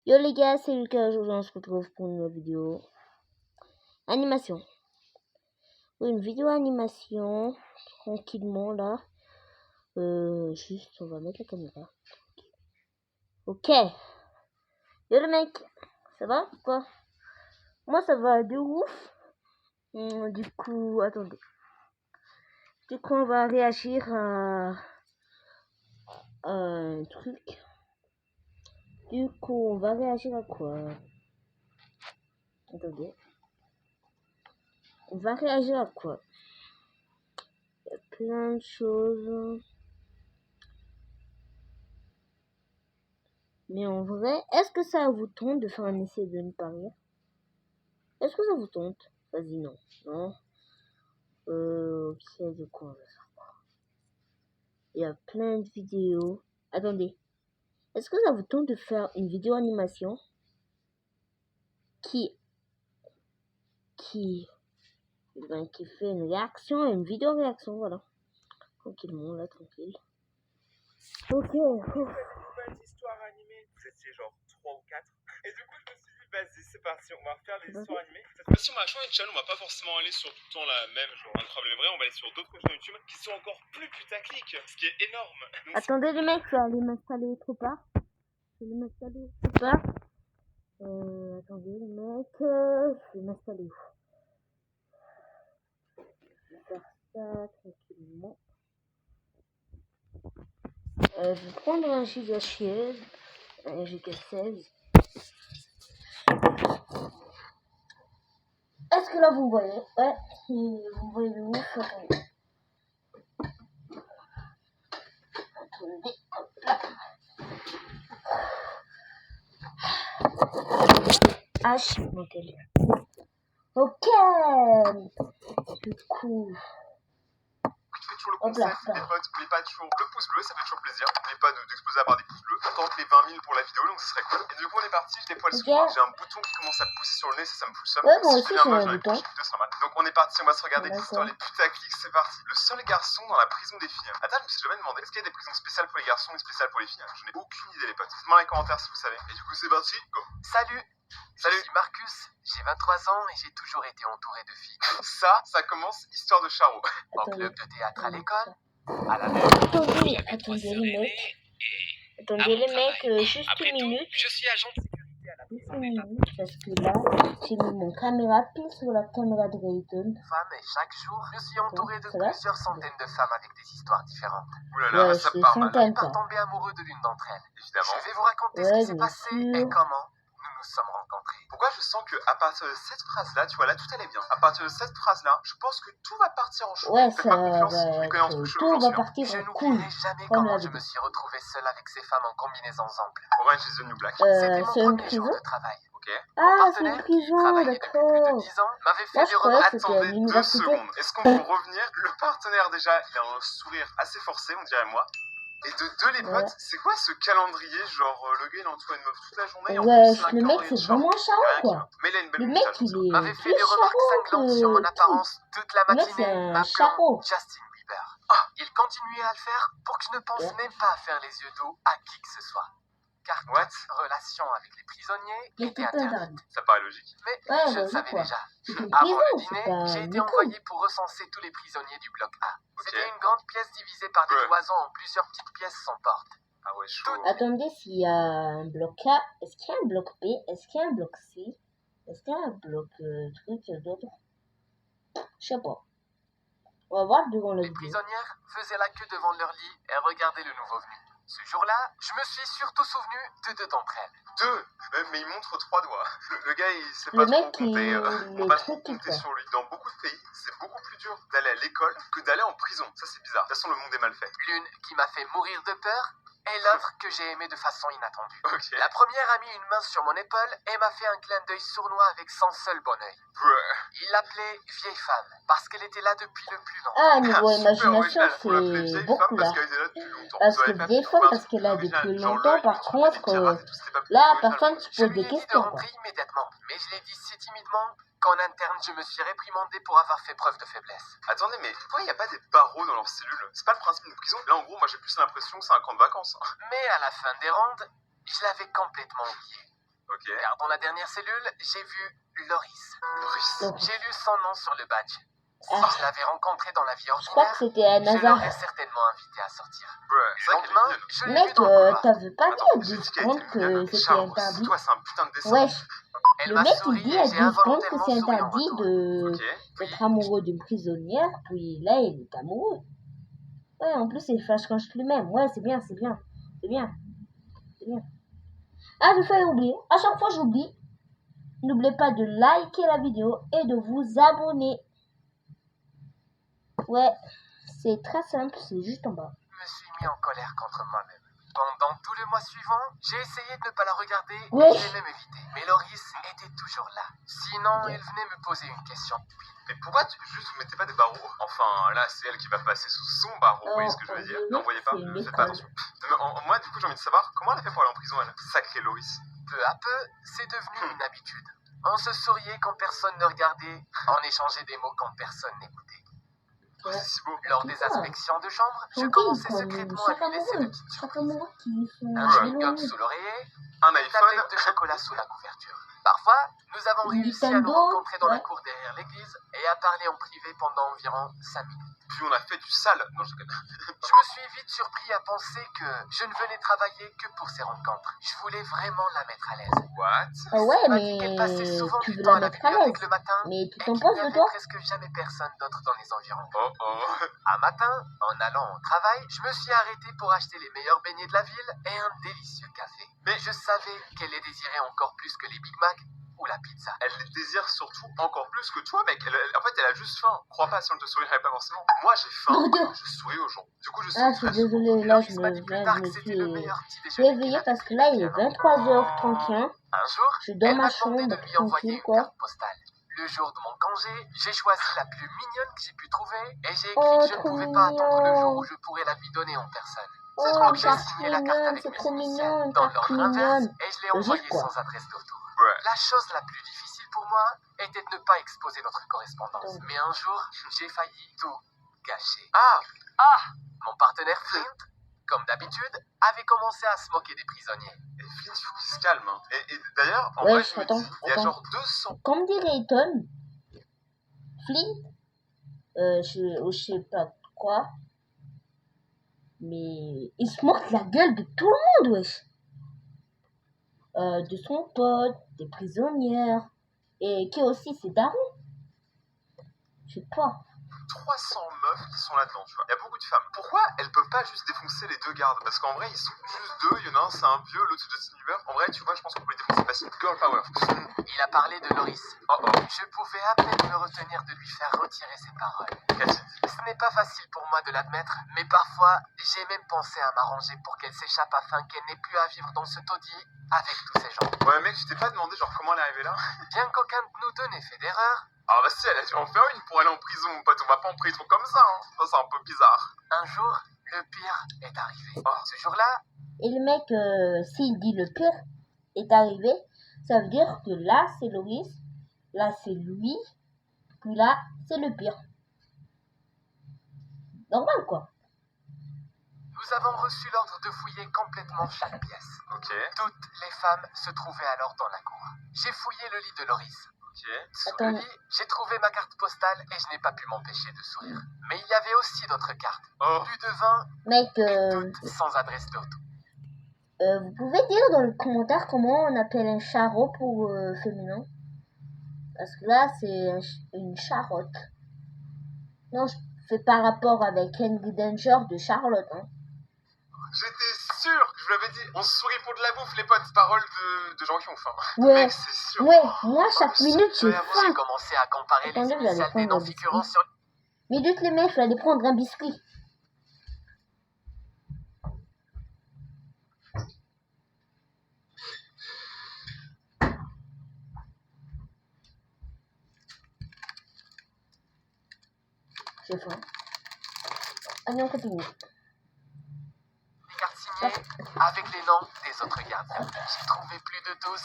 Yo les gars, c'est Lucas, aujourd'hui on se retrouve pour une nouvelle vidéo animation. Oui, une vidéo animation, tranquillement là. Juste, on va mettre la caméra. Ok. Yo le mec, ça va ou quoi? Moi ça va de ouf. Du coup, attendez. Du coup, on va réagir à un truc. Du coup, on va réagir à quoi? Attendez. On va réagir à quoi? Il y a plein de choses. Mais en vrai, est-ce que ça vous tente de faire un essai de ne pas rire? Est-ce que ça vous tente? Vas-y, non. Non. Ok, de quoi on va faire quoi? Il y a plein de vidéos. Attendez. Est-ce que ça vous tente de faire une vidéo animation qui fait une réaction, une vidéo réaction, voilà. Tranquillement, là, tranquille. Ok. Nouvelle histoire animée. Vous étiez genre 3 ou 4. Et du coup, je me suis dit, vas-y, c'est parti, on va refaire des histoires animées. Cette fois-ci, on va changer de chaîne, on va pas forcément aller sur tout le temps la même, genre un problème vrai, on va aller sur d'autres chaînes YouTube qui sont encore plus putaclic, ce qui est énorme. Donc, Attendez, les mecs, je vais aller m'installer autre part. Je vais m'installer autre part. Attendez, les mecs, je vais m'installer où? Je vais faire ça tranquillement. Je vais prendre un giga 16. Un giga 16. Est-ce que là vous voyez? Ouais, vous voyez le ouf. Attendez. Hop là. H, mon télé. Ok. Du coup. toujours le concept, les potes, n'oubliez pas toujours le pouce bleu, ça fait toujours plaisir. N'oubliez pas d'exploser la barre des pouces bleus. On tente les 20 000 pour la vidéo, donc ce serait cool. Et du coup, on est parti, je dépoile sous moi. J'ai un bouton qui commence à pousser sur le nez, ça me fout le seum. Ouais, moi si aussi j'ai un bouton. Donc on est parti, on va se regarder l'histoire, les putaclics, c'est parti. Le seul garçon dans la prison des filles. Attends, je me suis jamais demandé, est-ce qu'il y a des prisons spéciales pour les garçons et spéciales pour les filles? Je n'ai aucune idée, les potes. Dites-moi dans les commentaires si vous savez. Et du coup, c'est parti, go. Salut! Salut, je suis Marcus, j'ai 23 ans et j'ai toujours été entouré de filles. Ça commence histoire de Charo. Au club de théâtre à l'école, à la Attendez, les mecs. Attendez les mecs, juste une minute. Je suis agent de sécurité à la Juste une minute, parce que là, j'ai mis mon caméra pile sur la caméra de Rayton. Femme et chaque jour, je suis entouré de plusieurs centaines de femmes avec des histoires différentes. Oulala, Ouais, ça c'est part mal. Je suis pas tombé amoureux de l'une d'entre elles. Évidemment. Je vais vous raconter ce qui s'est passé et comment nous nous sommes rencontrés. Pourquoi je sens que à partir de cette phrase-là, tu vois, là tout allait bien. À partir de cette phrase-là, je pense que tout va partir en chou. Ouais, ça va tout va partir Je en cool. n'oublierai jamais comment je me suis retrouvé seul avec ces femmes en combinaison ample. Orange is the new black. C'était mon c'est une premier jour prison? de travail. Ok. Ah, c'est une prison, Travaillé depuis plus de d'accord. 10 ans, m'avait fait Moi, des je croyais remarques. que c'était à Attendez 2 l'université. secondes. Est-ce qu'on peut revenir? Le partenaire déjà, il a un sourire assez forcé, on dirait moi. Et de deux les potes, c'est quoi ce calendrier? Genre le gars il entoure une meuf toute la journée et en Ouais, plus le mec c'est vraiment un charron quoi. Mais il a une belle Le mec moustache. il est M'avait fait plus des remarques charron cinglantes sur mon que apparence toute la Le mec, c'est matinée, un m'appelant charron. Justin Bieber. Il continuait à le faire pour que je ne pense même pas à faire les yeux doux à qui que ce soit. Car toute relation avec les prisonniers était interdite. Ça paraît logique. Mais Ouais, je le bah, savais quoi. déjà. C'est une Avant prison, le c'est dîner, pas j'ai une été école. envoyé pour recenser tous les prisonniers du bloc A. Ok. C'était une grande pièce divisée par des cloisons en plusieurs petites pièces sans porte. Ah ouais, chaud. Attendez, s'il y a un bloc A, est-ce qu'il y a un bloc B? Est-ce qu'il y a un bloc C? Est-ce qu'il y a un bloc truc d'autre? Je sais pas. On va voir devant le Les prisonnières faisaient la queue devant leur lit et regardaient le nouveau venu. Ce jour-là, je me suis surtout souvenu de 2 d'entre elles. 2? Mais il montre 3 doigts. Le gars, il sait Le pas mec, trop compter. il On va est trop truc, compter quoi. sur lui. Dans beaucoup de pays, c'est beaucoup plus dur d'aller à l'école que d'aller en prison. Ça, c'est bizarre. De toute façon, le monde est mal fait. L'une qui m'a fait mourir de peur et l'autre que j'ai aimée de façon inattendue. Ok. La première a mis une main sur mon épaule et m'a fait un clin d'œil sournois avec son seul bon œil. Il l'appelait vieille femme parce qu'elle était là depuis le plus longtemps. Ah, niveau Super imagination, original. On l'appelait c'est vieille beaucoup femme là. parce qu'elle était là depuis longtemps. Parce Vous avez que pas vieille pu femme, trouver un parce truc qu'elle a original, depuis genre longtemps. l'œil, Par le truc des contre, pirates et tout, c'était pas plus là, original. personne se Je pose lui ai des dit de questions, quoi. rentrer immédiatement, mais je l'ai dit si timidement qu'en interne je me suis réprimandé pour avoir fait preuve de faiblesse. Attendez, mais pourquoi il n'y a pas des barreaux dans leur cellule? C'est pas le principe d'une prison. Là, en gros, moi j'ai plus l'impression que c'est un camp de vacances. Mais à la fin des rondes, je l'avais complètement oublié. Ok. Car dans la dernière cellule, j'ai vu Loris. Loris. J'ai lu son nom sur le badge. Si Ah. je l'avais rencontré dans la vie Je crois ordinaire, que c'était un je hasard. l'aurais certainement invité à sortir. Ouais, Le lendemain, je l'ai vu Mec, dans le couloir. t'avais pas dit Attends, à j'ai 10 dit qu'elle était secondes que mignonne. c'était Charles, interdit. toi, c'est un putain de dessin. Wesh, Elle le m'a mec il souri dit et à j'ai 10 secondes que involontairement c'est souri en interdit retour. Ok. d'être amoureux d'une prisonnière, puis là il est amoureux. Ouais, en plus il flash quand je lui-même. Ouais, c'est bien, c'est bien. C'est bien. C'est bien. Ah, j'ai failli oublier. À chaque fois j'oublie. N'oubliez pas de liker la vidéo et de vous abonner. Ouais, c'est très simple, c'est juste en bas. Je me suis mis en colère contre moi-même. Pendant tout le mois suivant, j'ai essayé de ne pas la regarder Ouais. et je l'ai même évité. Mais Loris était toujours là. Sinon, il venait me poser une question. Mais pourquoi juste vous mettez pas des barreaux? Enfin, là, c'est elle qui va passer sous son barreau, vous voyez ce que je veux dire? N'en voyez pas? C'est une Faites pas école. attention. Mais moi, du coup, j'ai envie de savoir comment elle a fait pour aller en prison, elle? Sacré Loris. Peu à peu, c'est devenu une habitude. On se souriait quand personne ne regardait, on échangeait des mots quand personne n'écoutait. Oh, c'est si beau. Lors des inspections de chambre, je Son commençais pays, secrètement comme à lui laisser de amoureux. petites Chaque surprises. amoureux qui sont Un chewing-gum éloignés. sous l'oreiller, Un une tablette iPhone. de chocolat sous la couverture. Parfois, nous avons Une réussi à nous Nintendo, rencontrer dans la ouais. cour derrière l'église et à parler en privé pendant environ 5 minutes. Puis on a fait du sale. Non, je déconne. Je me suis vite surpris à penser que je ne venais travailler que pour ces rencontres. Je voulais vraiment la mettre à l'aise. What? Ah ouais, Elle m'a dit qu'elle passait mais souvent tu du veux temps la à la mettre à bibliothèque l'aise. le matin Mais et tu qu'il t'en n'y penses de avait toi? presque jamais personne d'autre dans les environs. Oh oh. Un matin, en allant au travail, je me suis arrêté pour acheter les meilleurs beignets de la ville et un délicieux café. Mais je savais qu'elle les désirait encore plus que les Big Mac ou la pizza. Elle les désire surtout encore plus que toi, mec. En fait, elle a juste faim. Crois pas si on te sourirait pas forcément. Moi, j'ai faim. Mon Dieu. Je souris aux gens. Du coup, je Ah, souris je suis très souvent. désolée, là je Loris m'a dit me plus tard que suis c'était le meilleur petit déjeuner réveillée qu'elle parce avait que là il est depuis un an. 23h31. Un jour, Je suis dans elle ma m'a demandé chambre, de lui envoyer tranquille une quoi. carte postale. Le jour de mon congé, j'ai choisi la plus mignonne que j'ai pu trouver et j'ai écrit Oh, que je ne trop pouvais pas attendre le jour mignon. où je pourrais la lui donner en personne. Oh, Donc une j'ai carte signé la carte mignonne, avec c'est mes trop initiales mignon, une dans carte l'ordre inverse mignonne. et je l'ai Logique, envoyée quoi. sans adresse de retour. Ouais. La chose la plus difficile pour moi était de ne pas exposer notre correspondance. Donc. Mais un jour, j'ai failli tout gâcher. Ah! Mon partenaire Flint, comme d'habitude, avait commencé à se moquer des prisonniers. Et Flint, il faut qu'il se calme. Hein. Et d'ailleurs, en Ouais, vrai, je me attends, dis, il y a attends. genre 200. Comme dirait Eton, Flint, je sais pas quoi, mais il se moque de la gueule de tout le monde, wesh. De son pote, des prisonnières, et qui aussi c'est daron. Je sais pas. 300 meufs qui sont là-dedans, tu vois. Il y a beaucoup de femmes. Pourquoi elles peuvent pas juste défoncer les deux gardes? Parce qu'en vrai, ils sont juste deux. Il y en a un, c'est un vieux, l'autre, c'est Justin Bieber. En vrai, tu vois, je pense qu'on peut les défoncer facile. Girl power. Il a parlé de Loris. Oh oh. Je pouvais à peine me retenir de lui faire retirer ses paroles. Qu'a-t-il dit? Ce n'est pas facile pour moi de l'admettre, mais parfois, j'ai même pensé à m'arranger pour qu'elle s'échappe afin qu'elle n'ait plus à vivre dans ce taudis avec tous ces gens. Ouais, mec, tu t'es pas demandé, genre, comment elle est arrivée là? Bien qu'aucun de nous deux n'ait fait d'erreur, Ah bah si, elle a dû en faire une pour aller en prison, mon pote. On va pas en prison comme ça, hein. Ça, c'est un peu bizarre. un jour, le pire est arrivé. Oh. Ce jour-là, Et le mec, s'il dit le pire est arrivé, ça veut dire que là c'est Loris, là c'est lui, puis là c'est le pire. Normal quoi. nous avons reçu l'ordre de fouiller complètement chaque pièce. Ok, Toutes les femmes se trouvaient alors dans la cour. J'ai fouillé le lit de Loris. ok. Sous Attends. le lit, j'ai trouvé ma carte postale et je n'ai pas pu m'empêcher de sourire. Mais il y avait aussi d'autres cartes. Oh, Plus de 20, Mec, et toutes sans adresse de retour. vous pouvez dire dans le commentaire comment on appelle un charreau pour féminin? Parce que là c'est une charotte. Non, je fais pas rapport avec Henry Danger de Charlotte. Hein. j'étais sûr que je vous l'avais dit. On se sourit pour de la bouffe, les potes. Parole de gens qui ont faim. Ouais, Mec, c'est sûr. ouais, moi chaque minute j'ai J'ai faim. commencé à comparer les Attendez, j'allais initiales des prendre noms un figurant biscuit. sur Minute les mecs, je vais aller prendre un biscuit. J'ai faim. Allez, on continue. les cartes signées avec les noms des autres gardiens. J'ai trouvé plus de 12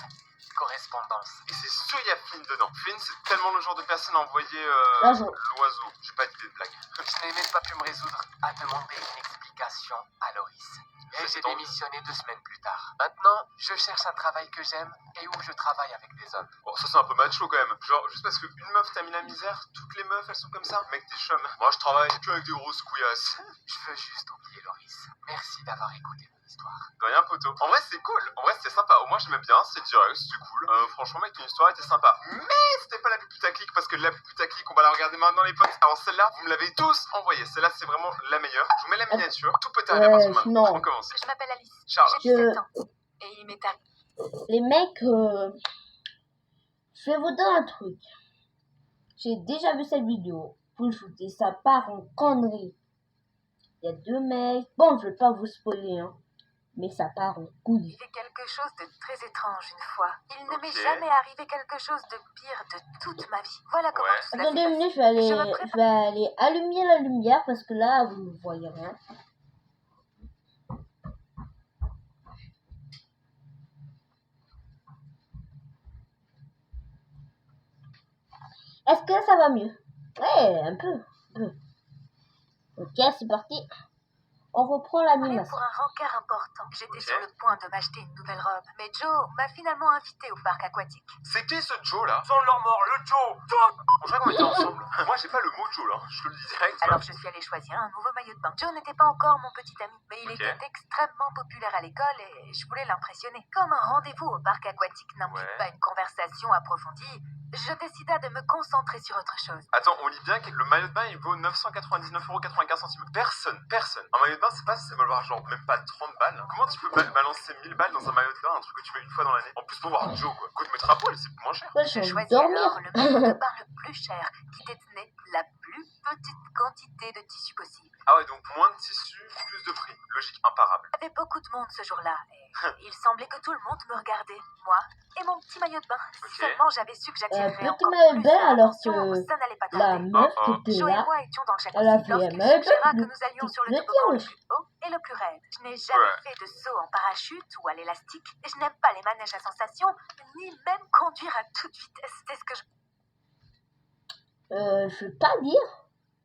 correspondances. Et c'est sûr, il y a Flynn dedans. Flynn, c'est tellement le genre de personne à envoyer L'oiseau. l'oiseau. J'ai pas d'idée de blague. Je n'ai même pas pu me résoudre à demander une explication à Loris. Et j'ai démissionné 2 semaines plus tard. Maintenant, je cherche un travail que j'aime et où je travaille avec des hommes. Bon, ça c'est un peu macho quand même. Genre, juste parce qu'une meuf t'a mis la misère, toutes les meufs elles sont comme ça. Mec, t'es chum. Moi, je travaille que avec des grosses couillasses. Je veux juste oublier Loris. Merci d'avoir écouté mon histoire. De rien, poteau. En vrai, c'est cool. En vrai, c'était sympa. Au moins, j'aimais bien. C'était direct, c'était cool. Franchement, mec, ton histoire était sympa. Mais c'était pas la plus putaclic parce que la plus putaclic, on va la regarder maintenant, les potes. Alors, celle-là, vous me l'avez tous envoyée. Celle-là, c'est vraiment la meilleure. Je vous mets la miniature. Tout peut arriver à partir de maintenant. non. On commence. Je m'appelle Alice. Charles. J'ai 17 ans. Et il m'est arrivé. Les mecs, je vais vous dire un truc. J'ai déjà vu cette vidéo. Vous foutez, ça part en connerie. Il y a 2 mecs. Bon, je vais pas vous spoiler, hein. Mais ça part en couille. Il fait quelque chose de très étrange une fois. Il ne m'est Ok. jamais arrivé quelque chose de pire de toute ma vie. Voilà comment Ouais. tout cela Attendez s'est une minute, passé. je vais aller allumer la lumière parce que là, vous ne voyez rien. Est-ce que ça va mieux? Ouais, un peu. Ok, c'est parti. On reprend l'animation. Pour un rencard important, j'étais Ok. sur le point de m'acheter une nouvelle robe. Mais Joe m'a finalement invité au parc aquatique. C'est qui ce Joe là? Sans leur mort, le Joe! On dirait qu'on était ensemble. Moi, j'ai pas le mot Joe là. Je te le dis direct. Alors je suis allée choisir un nouveau maillot de bain. Joe n'était pas encore mon petit ami, mais il Ok. était extrêmement populaire à l'école et je voulais l'impressionner. Comme un rendez-vous au parc aquatique n'implique Ouais. pas une conversation approfondie, je décida de me concentrer sur autre chose. Attends, on lit bien que le maillot de bain il vaut 999,95 €. Personne. Un maillot de bain, c'est pas, ça va valoir genre même pas 30 balles. Comment tu peux balancer 1000 balles dans un maillot de bain, un truc que tu mets une fois dans l'année? En plus, pour voir Joe quoi. Écoute, mettre à poil, c'est moins cher. Ouais, Je j'ai envie de choisis dormir. alors le maillot de bain le plus cher, qui détenait la plus petite quantité de tissu possible. Ah ouais, donc moins de tissu, plus de prix. Logique imparable. Il y avait beaucoup de monde ce jour-là, et il semblait que tout le monde me regardait, moi et mon petit maillot de bain. Ok. Si seulement j'avais su que j'attirerais petit encore maillot de plus bain, leur alors attention, que ça n'allait pas La tarder. meuf Oh, oh. qui était Joe et là, moi étions dans le elle a jacuzzi fait un lorsqu'il maillot de suggéra bain. que nous allions sur le Le toboggan le tien, plus haut et le plus raide. Je n'ai jamais Ouais. fait de saut en parachute ou à l'élastique, et je n'aime pas les manèges à sensation, ni même conduire à toute vitesse. C'est ce que je... Je veux pas dire.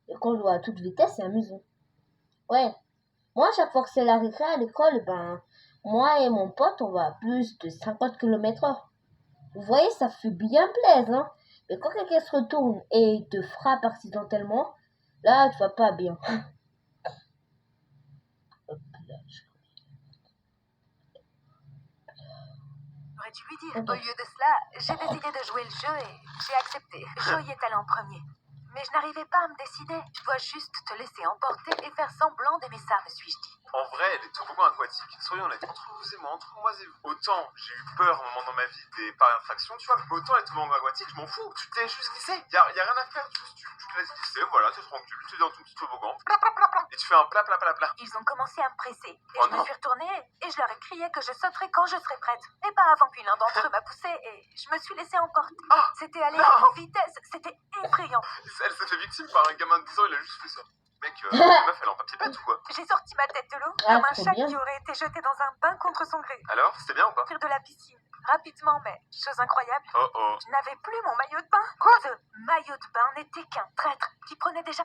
Et quand on va à toute vitesse, c'est amusant. Ouais. Moi, chaque fois que c'est la récré à l'école, ben, moi et mon pote, on va à plus de 50 km/h. Vous voyez, ça fait bien plaisir, hein. Mais quand quelqu'un se retourne et il te frappe accidentellement, là, tu vas pas bien. Hop là, J'aurais dû lui dire. Ok. Au lieu de cela, j'ai décidé de jouer le jeu et j'ai accepté. Joe y est allé en premier. Mais je n'arrivais pas à me décider. Je dois juste te laisser emporter et faire semblant d'aimer ça, me suis-je dit. En vrai, les toboggans aquatiques, soyons honnêtes, entre vous et moi, entre moi et vous. Autant j'ai eu peur un moment dans ma vie des par infraction, tu vois, mais autant les toboggans aquatiques, je m'en fous. Tu t'es juste glissé. Y a rien à faire. Tu te laisses glisser, voilà, t'es tranquille, t'es dans ton petit toboggan. Et tu fais un plat. Ils ont commencé à me presser. Et Oh je me non. suis retournée et je leur ai crié que je sauterais quand je serais prête. Et pas avant, puis l'un d'entre eux m'a poussée et je me suis laissée emporter. Ah, C'était aller non. à une vitesse, c'était effrayant. Elle s'est fait victime par un gamin de 10 ans, il a juste fait ça. Mec, la meuf, elle est en papier pète ou quoi? J'ai sorti ma tête de l'eau Ah, comme un trop chat bien. qui aurait été jeté dans un bain contre son gré. Alors, c'était bien ou pas? Sortir de la piscine. Rapidement, mais chose incroyable, Oh oh. je n'avais plus mon maillot de bain. Quoi? Ce maillot de bain n'était qu'un traître qui prenait déjà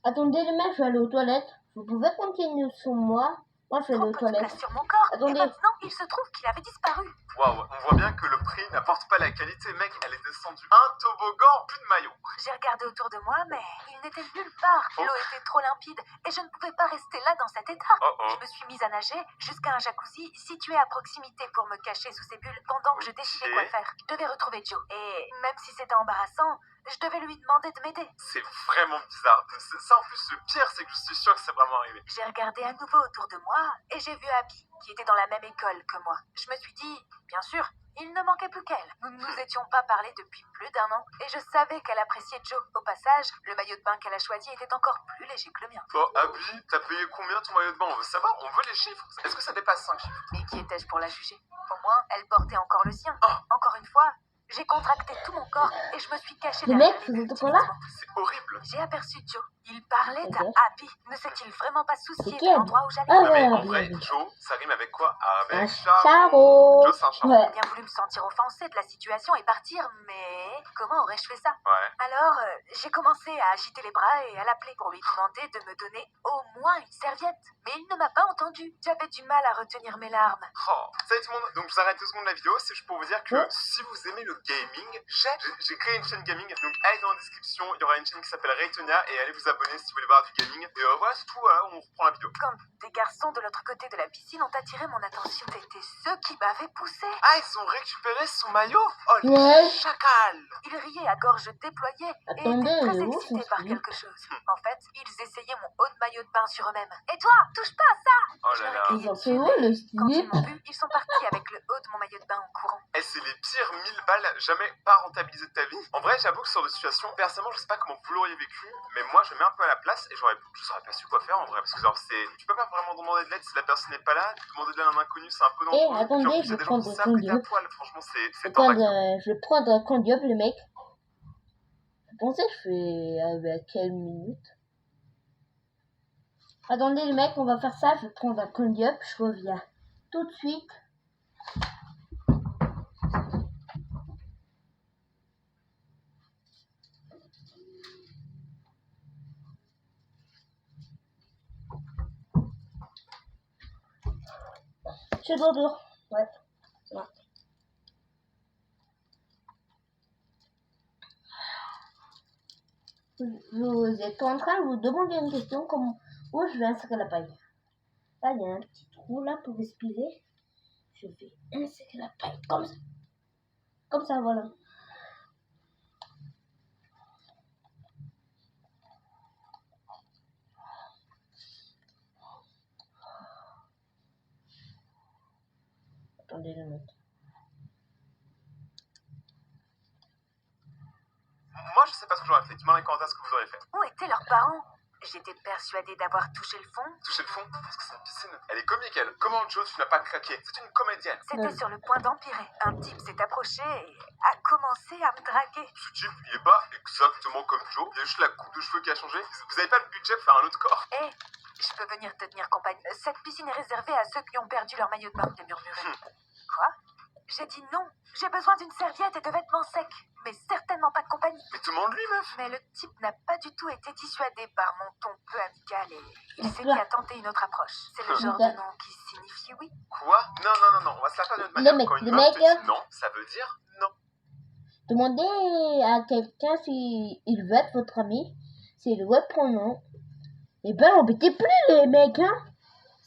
Attendez, les mecs, je vais aller aux toilettes. Vous pouvez continuer sur moi. Moi, je vais aller trop aux peu de toilettes. place sur mon corps. Attendez. Et maintenant, il se trouve qu'il avait disparu. Waouh, on voit bien que le prix n'apporte pas la qualité, mec, elle est descendue. Un toboggan, plus de maillot. J'ai regardé autour de moi, mais il n'était nulle part. Oh. L'eau était trop limpide et je ne pouvais pas rester là dans cet état. Oh oh. Je me suis mise à nager jusqu'à un jacuzzi situé à proximité pour me cacher sous ces bulles pendant que je décidais quoi faire. Je devais retrouver Joe. Et même si c'était embarrassant, je devais lui demander de m'aider. C'est vraiment bizarre. Ça, en plus, le pire, c'est que je suis sûr que c'est vraiment arrivé. J'ai regardé à nouveau autour de moi et j'ai vu Abby, qui était dans la même école que moi. Je me suis dit, bien sûr, il ne manquait plus qu'elle. Nous ne nous étions pas parlé depuis plus d'1 an et je savais qu'elle appréciait Joe. Au passage, le maillot de bain qu'elle a choisi était encore plus léger que le mien. Bon, Abby, t'as payé combien ton maillot de bain? On veut savoir, on veut les chiffres. Est-ce que ça dépasse 5 chiffres? Et qui étais-je pour la juger? Au moins, elle portait encore le sien. Ah. Encore une fois, J'ai contracté tout mon corps et je me suis cachée Le derrière mec les faisait murs tout là. timidement. C'est horrible. J'ai aperçu Joe. Il parlait Ok. à Abby. Ne s'est-il vraiment pas soucié C'est de qui, Abby? l'endroit où j'allais? Ah Non mais ouais, en vrai, Abby. Joe, ça rime avec quoi? Un Avec charreau. Joe, c'est un charreau. Ouais. J'ai bien voulu me sentir offensée de la situation et partir, mais comment aurais-je fait ça? Ouais. Alors, j'ai commencé à agiter les bras et à l'appeler pour lui demander de me donner au moins une serviette. Mais il ne m'a pas entendu. J'avais du mal à retenir mes larmes. Oh. Salut tout le monde, donc je vous arrête 2 secondes la vidéo, c'est juste pour vous dire que Ouais. si vous aimez le gaming, j'ai créé une chaîne gaming, donc allez dans la description, il y aura une chaîne qui s'appelle Raytonia et allez vous abonner si vous voulez voir du gaming. Et voilà, c'est tout, voilà, on reprend la vidéo. Quand des garçons de l'autre côté de la piscine ont attiré mon attention, c'était ceux qui m'avaient poussé. Ah, ils ont récupéré son maillot. Oh, les Ouais. chacals. Ils riaient à gorge déployée et Attendez, étaient très où excités sont par ces- quelque chose. En fait, ils essayaient mon haut de maillot de bain sur eux-mêmes. Et toi, touche pas à ça! Oh Je là leur ai là. crié Ils ont dessus, fait où mais le quand ils slip? m'ont vu, ils sont partis avec le haut de mon maillot de bain en courant. Eh, c'est les pires 1000 balles jamais pas rentabilisées de ta vie. En vrai, j'avoue que sur des situations, personnellement, je sais pas comment vous l'auriez vécu, mais moi, je me mets un peu à la place et je saurais pas su quoi faire en vrai. Parce que genre, tu peux pas vraiment demander de l'aide si la personne n'est pas là. Demander de l'aide à un inconnu, c'est un peu dangereux. Eh, attendez, Puis en plus, je il y a vais des gens prendre qui un savent que t'es à conduite. poil. Franchement, c'est Je vais prendre un conduit, le mec. Vous pensez que je fais avec quelle minute? Attendez, les mecs, on va faire ça. Je vais prendre un conduit, je reviens tout de suite. Je suis de retour. Ouais, c'est bon. Vous êtes en train de vous demander une question, comment où je vais insérer la paille. Là, il y a un petit trou là pour respirer. Je vais insérer la paille comme ça. Comme ça, voilà. Attendez le mec. Moi, je sais pas ce que j'aurais fait. Dis-moi dans les commentaires ce que vous auriez fait. Où étaient leurs parents? J'étais persuadée d'avoir touché le fond. Toucher le fond, parce que c'est une piscine. Elle est comique, elle. Comment Joe, tu n'as pas craqué? C'est une comédienne. C'était Ouais. sur le point d'empirer. Un type s'est approché et a commencé à me draguer. Ce type, il est pas exactement comme Joe. Il y a juste la coupe de cheveux qui a changé. Vous avez pas le budget pour faire un autre corps? Hé, je peux venir te tenir compagnie. Cette piscine est réservée à ceux qui ont perdu leur maillot de bain, j'ai murmuré. Quoi? J'ai dit non. J'ai besoin d'une serviette et de vêtements secs. Mais certainement pas de compagnie. Mais demande-lui, meuf. Mais le type n'a pas du tout été dissuadé par mon ton peu amical et il s'est Quoi? mis à tenter une autre approche. C'est le genre Ok. de nom qui signifie oui. Quoi? Non, on va se la faire d'une autre manière. mec, Quand une le meuf te mec, dit non, ça veut dire non. Demandez à quelqu'un s'il veut être votre ami, s'il veut prendre nom. Et ben, embêtez plus les mecs, hein.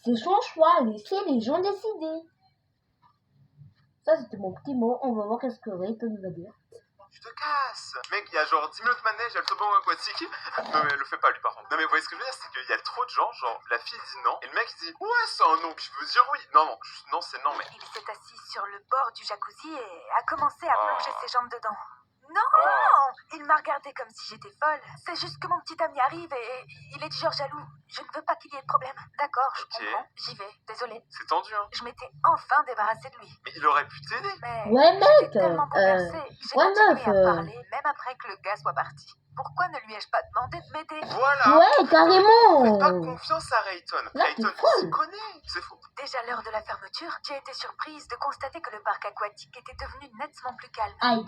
C'est son choix, laissez les gens décider. Ça, c'était mon petit mot. On va voir qu'est-ce que Rayton va dire. Tu te casses. Mec, il y a genre 10 minutes manège, il y a le toboggan aquatique. Non, mais le fait pas lui par contre. Non, mais vous voyez ce que je veux dire, c'est qu'il y a trop de gens, genre la fille dit non, et le mec il dit ouais, c'est un non qui veut dire oui. Non, juste non, c'est non, mais. Il s'est assis sur le bord du jacuzzi et a commencé à plonger ses jambes dedans. Non! Oh. Il m'a regardé comme si j'étais folle. C'est juste que mon petit ami arrive et il est du genre jaloux. Je ne veux pas qu'il y ait de problème. D'accord, je Ok. comprends. J'y vais. Désolée. C'est tendu, hein. Je m'étais enfin débarrassée de lui. Mais il aurait pu t'aider. Mais Ouais, j'étais mec, tellement bouleversée. J'ai ouais, continué meuf, à parler, même après que le gars soit parti. Pourquoi ne lui ai-je pas demandé de m'aider? Voilà. Ouais, Faites pas carrément. confiance à Rayton. Là, Rayton, t'es il folle. s'y connaît. C'est faux. Déjà l'heure de la fermeture, j'ai été surprise de constater que le parc aquatique était devenu nettement plus calme. Aïe.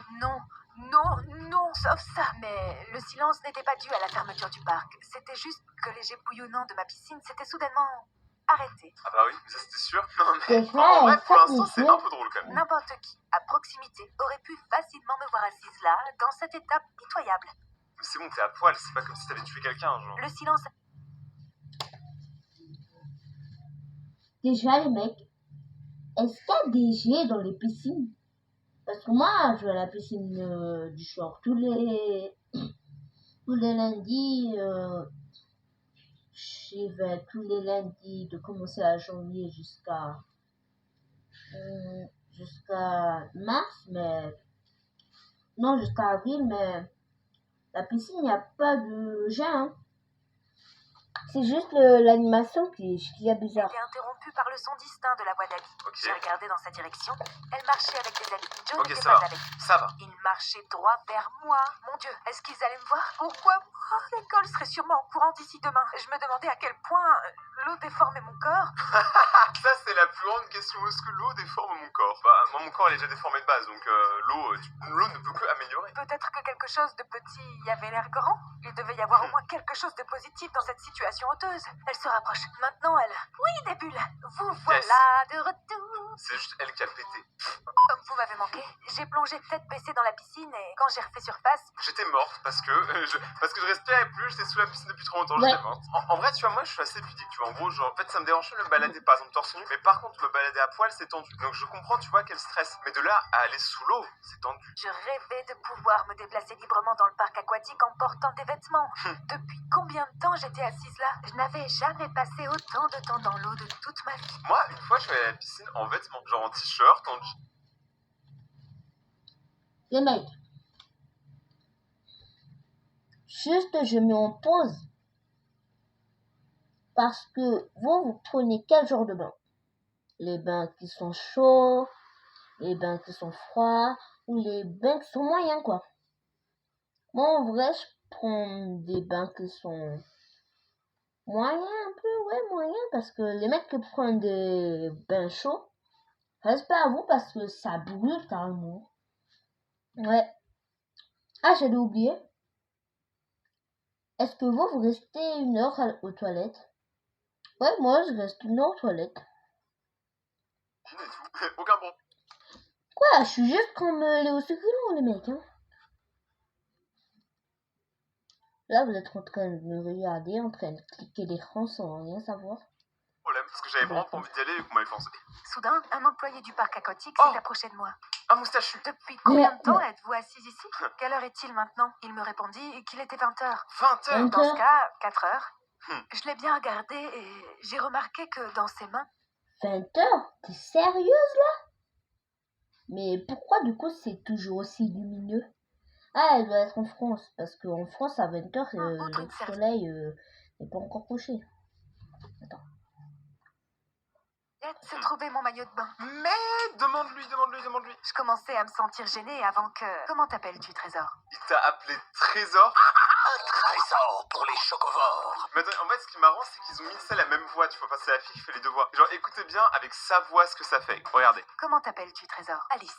Non, sauf ça. Mais le silence n'était pas dû à la fermeture du parc. C'était juste que les jets bouillonnants de ma piscine s'étaient soudainement arrêtés. Ah bah oui, ça c'était sûr. Non, mais. C'est vrai, En vrai, pour ça, l'instant, c'est c'est sûr. un peu drôle quand même. N'importe qui, à proximité, aurait pu facilement me voir assise là, dans cette étape pitoyable. Mais c'est bon, t'es à poil, c'est pas comme si t'avais tué quelqu'un, genre. Le silence. Déjà, les mecs, est-ce qu'il y a des jets dans les piscines? Parce que moi, je vais à la piscine du short tous les lundis. J'y vais tous les lundis de commencer à janvier jusqu'à mars, mais non, jusqu'à avril, mais la piscine, il n'y a pas de jet, hein. C'est juste l'animation qui est bizarre. J'étais interrompue par le son distinct de la voix d'Abby. Ok. J'ai regardé dans sa direction. Elle marchait avec des amis. Joe Ok, n'était ça pas va. avec. Ça va. Ils marchaient droit vers moi. Mon Dieu, est-ce qu'ils allaient me voir? Pourquoi moi? L'école serait sûrement au courant d'ici demain. Je me demandais à quel point l'eau déformait mon corps. Ça, c'est la plus grande question. Est-ce que l'eau déforme mon corps? Bah, moi, mon corps, il est déjà déformé de base, donc l'eau ne peut que améliorer. Peut-être que quelque chose de petit y avait l'air grand. Il devait y avoir au moins quelque chose de positif dans cette situation honteuse. Elle se rapproche. Maintenant, elle... Oui, des bulles. Vous voilà de retour. C'est juste elle qui a pété. Comme vous m'avez manqué, j'ai plongé tête baissée dans la piscine et quand j'ai refait surface, J'étais morte parce que je respirais plus, j'étais sous la piscine depuis trop longtemps, Ouais. j'étais morte. En vrai, tu vois, moi je suis assez pudique, tu vois. En gros, genre, en fait, ça me dérange pas de me balader par exemple torse nu, mais par contre, me balader à poil, c'est tendu. Donc je comprends, tu vois, quel stress. Mais de là à aller sous l'eau, c'est tendu. je rêvais de pouvoir me déplacer librement dans le parc aquatique en portant des vêtements. Depuis combien de temps j'étais assise là? Je n'avais jamais passé autant de temps dans l'eau de toute ma vie. Moi, une fois, je suis allé à la piscine en vêtements, genre en t-shirt, en jean. Les mecs. Juste, je mets en pause. Parce que vous prenez quel genre de bain? Les bains qui sont chauds, les bains qui sont froids, ou les bains qui sont moyens, quoi. Moi, en vrai, je prends des bains qui sont moyens, un peu, ouais, moyens, parce que les mecs qui prennent des bains chauds, respect à vous parce que ça brûle carrément. Ouais. Ah, j'allais oublier. Est-ce que vous restez une heure aux toilettes? Ouais, moi, je reste une heure aux toilettes. Et tout. Aucun bon. Quoi, je suis juste comme Léo Succulent, les mecs, hein. Là, vous êtes en train de me regarder, en train de cliquer l'écran sans rien savoir. Problème, parce que j'avais vraiment pas envie d'y aller et qu'on m'avait forcé. Soudain, un employé du parc aquatique Oh. s'est approché de moi. Un moustachu. Depuis combien de temps Mais- êtes-vous assise ici? Quelle heure est-il maintenant? Il me répondit qu'il était 20 heures. 20 heures. 20 Dans ce heures. cas, 4 heures. Hmm. Je l'ai bien regardé et j'ai remarqué que dans ses mains, 20 heures? T'es sérieuse, là? Mais pourquoi, du coup, c'est toujours aussi lumineux? Ah, elle doit être en France, parce qu'en France, à 20 heures, autre le service. soleil n'est pas encore couché. se trouvait mon maillot de bain. Mais demande-lui. Je commençais à me sentir gênée avant que... Comment t'appelles-tu, Trésor? Il t'a appelé Trésor. Un trésor pour les chocovores. Mais attends, en fait, ce qui est marrant, c'est qu'ils ont mis ça la même voix. Tu vois, enfin, c'est la fille qui fait les deux voix. Genre, écoutez bien avec sa voix ce que ça fait. Regardez. Comment t'appelles-tu, Trésor? Alice.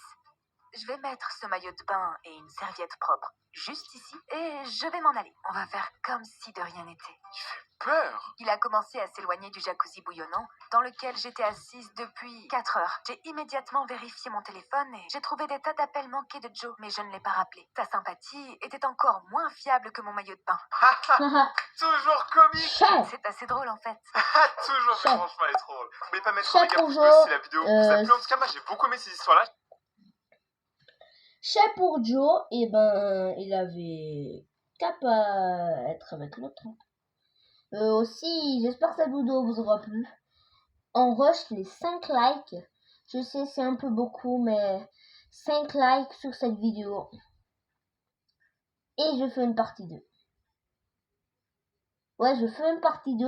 Je vais mettre ce maillot de bain et une serviette propre juste ici et je vais m'en aller. On va faire comme si de rien n'était. Peur. Il a commencé à s'éloigner du jacuzzi bouillonnant dans lequel j'étais assise depuis 4 heures. J'ai immédiatement vérifié mon téléphone et j'ai trouvé des tas d'appels manqués de Joe, mais je ne l'ai pas rappelé. Sa sympathie était encore moins fiable que mon maillot de bain. Haha, Toujours comique. cher. C'est assez drôle en fait. Toujours, Cher. franchement, elle est trop drôle. N'oubliez pas de mettre Cher un méga pouce pour bleu Joe. si la vidéo vous a plu. En tout cas, moi, j'ai beaucoup aimé ces histoires-là. Cher pour Joe, et ben, il avait cap à être avec l'autre. Aussi, j'espère que cette vidéo vous aura plu. On rush les 5 likes. Je sais, c'est un peu beaucoup, mais 5 likes sur cette vidéo. Et je fais une partie 2. Ouais, je fais une partie 2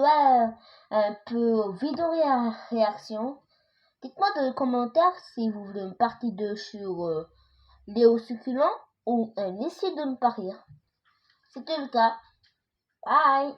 un peu vidéo réaction. Dites-moi dans les commentaires si vous voulez une partie 2 sur Léo Succulent ou un essai de ne pas rire. C'était le cas. Bye!